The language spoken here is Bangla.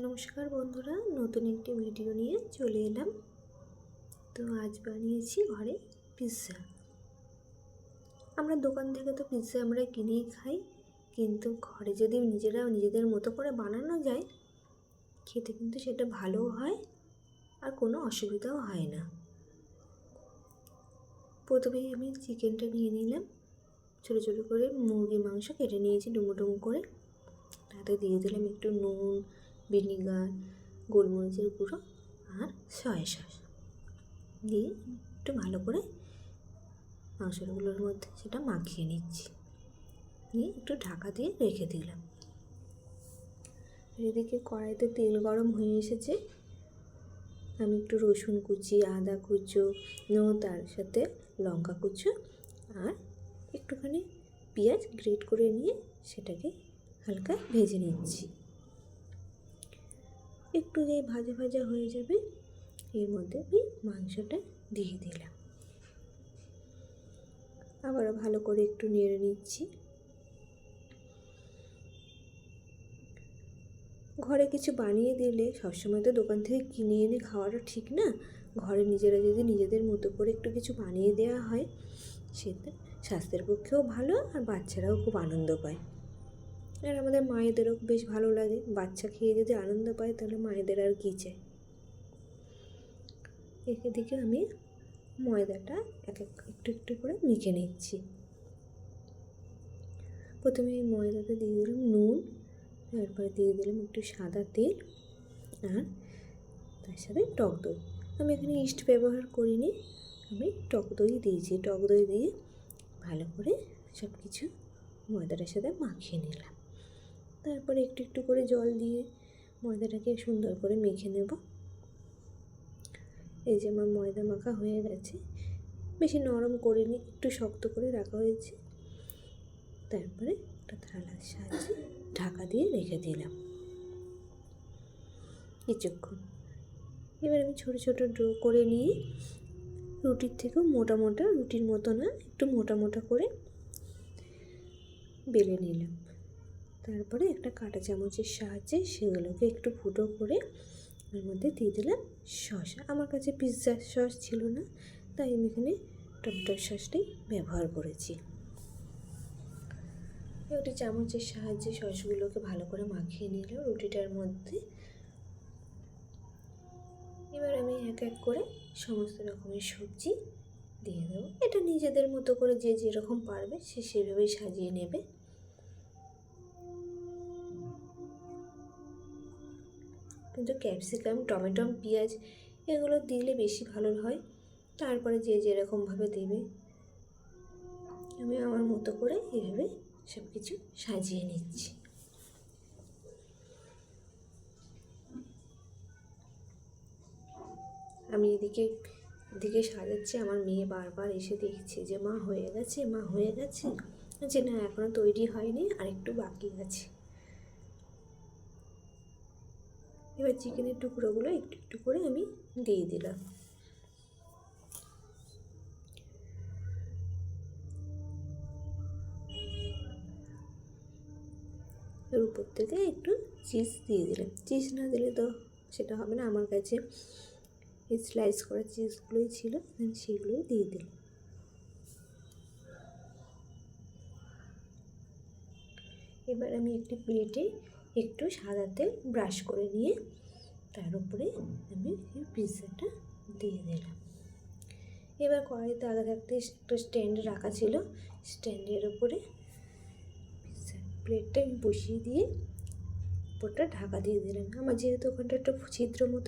নমস্কার বন্ধুরা, নতুন একটি ভিডিও নিয়ে চলে এলাম। তো আজ বানিয়েছি ঘরে পিৎজা। আমরা দোকান থেকে তো পিৎজা আমরা কিনেই খাই, কিন্তু ঘরে যদি নিজেদের মতো করে বানানো যায় খেতে কিন্তু সেটা ভালোও হয় আর কোনো অসুবিধাও হয় না। প্রথমেই আমি চিকেনটা নিয়ে নিলাম, ছোটো ছোটো করে মুরগির মাংস কেটে নিয়েছি ডুমো ডুমো করে। তাতে দিয়ে দিলাম একটু নুন, ভিনিগার, গোলমরিচের গুঁড়ো আর সয়া সস দিয়ে একটু ভালো করে মাংসগুলোর মধ্যে সেটা মাখিয়ে নিচ্ছি, নিয়ে একটু ঢাকা দিয়ে রেখে দিলাম। এদিকে কড়াইতে তেল গরম হয়ে এসেছে, আমি একটু রসুন কুচি, আদা কুচো, তার সাথে লঙ্কা কুচো আর একটুখানি পেঁয়াজ গ্রেট করে নিয়ে সেটাকে হালকা ভেজে নিচ্ছি। একটু যে ভাজা ভাজা হয়ে যাবে এর মধ্যে আমি মাংসটা দিয়ে দিলাম, আবারও ভালো করে একটু নেড়ে নিচ্ছি। ঘরে কিছু বানিয়ে দিলে সবসময় তো দোকান থেকে কিনে এনে খাওয়াটা ঠিক না। ঘরে নিজেরা যদি নিজেদের মতো করে একটু কিছু বানিয়ে দেওয়া হয় সেটা স্বাস্থ্যের পক্ষেও ভালো আর বাচ্চারাও খুব আনন্দ পায়। আর আমাদের মায়েদেরও বেশ ভালো লাগে, বাচ্চা খেয়ে যদি আনন্দ পায় তাহলে মায়েদের আর কী চাই। এদিকে আমি ময়দাটা একটু একটু করে মেখে নিচ্ছি। প্রথমে এই ময়দাতে দিয়ে দিলাম নুন, তারপরে দিয়ে দিলাম একটু সাদা তেল আর তার সাথে টক দই। আমি এখানে ইস্ট ব্যবহার করিনি, আমি টক দই দিয়েছি। টক দই দিয়ে ভালো করে সব কিছু ময়দাটার সাথে মাখিয়ে নিলাম। তারপরে একটু একটু করে জল দিয়ে ময়দাটাকে সুন্দর করে মেখে নেব। এই যে আমার ময়দা মাখা হয়ে গেছে, বেশি নরম করিনি, একটু শক্ত করে রাখা হয়েছে। তারপরে একটা থালার সাহায্যে ঢাকা দিয়ে রেখে দিলাম কিছুক্ষণ। এবার আমি ছোটো ছোটো ডো করে নিয়ে রুটির থেকেও মোটা মোটা, রুটির মতো না, একটু মোটা মোটা করে বেলে নিলাম। তারপরে একটা কাঁটা চামচের সাহায্যে সেগুলোকে একটু ফুটো করে এর মধ্যে দিয়ে দিলাম সস। আমার কাছে পিৎজা সস ছিল না, তাই আমি এখানে টমেটোর সসটাই ব্যবহার করেছি। একটি চামচের সাহায্যে সসগুলোকে ভালো করে মাখিয়ে নিলাম রুটিটার মধ্যে। এবার আমি এক এক করে সমস্ত রকমের সবজি দিয়ে দেবো। এটা নিজেদের মতো করে যে যেরকম পারবে সে সেভাবেই সাজিয়ে নেবে। কিন্তু ক্যাপসিকাম, টমেটো, পেঁয়াজ এগুলো দিলে বেশি ভালো হয়। তারপরে যে যেরকমভাবে দেবে, আমি আমার মতো করে এভাবে সব কিছু সাজিয়ে নিচ্ছি। আমি এদিকে সাজাচ্ছি, আমার মেয়ে বারবার এসে দেখছে যে মা হয়ে গেছে, মা হয়ে গেছে, যে না এখনও তৈরি হয়নি, আর একটু বাকি আছে। এবার চিকেনের টুকরোগুলো একটু একটু করে আমি দিয়ে দিলাম। এর উপর থেকে একটু চিজ দিয়ে দিলাম। চিজ না দিলে তো সেটা হবে না, আমার কাছে এই স্লাইস করা চিজগুলোই ছিল, আমি সেগুলোই দিয়ে দিলাম। এবার আমি একটি প্লেটে একটু সাদা তেল ব্রাশ করে নিয়ে তার উপরে আমি এই পিৎজাটা দিয়ে দিলাম। এবার কড়াইতে আগে থাকতে একটা স্ট্যান্ড রাখা ছিল, স্ট্যান্ডের উপরে পিৎজার প্লেটটা আমি বসিয়ে দিয়ে উপরটা ঢাকা দিয়ে দিলাম। আমার যেহেতু ওখানটা একটা ছিদ্র মতো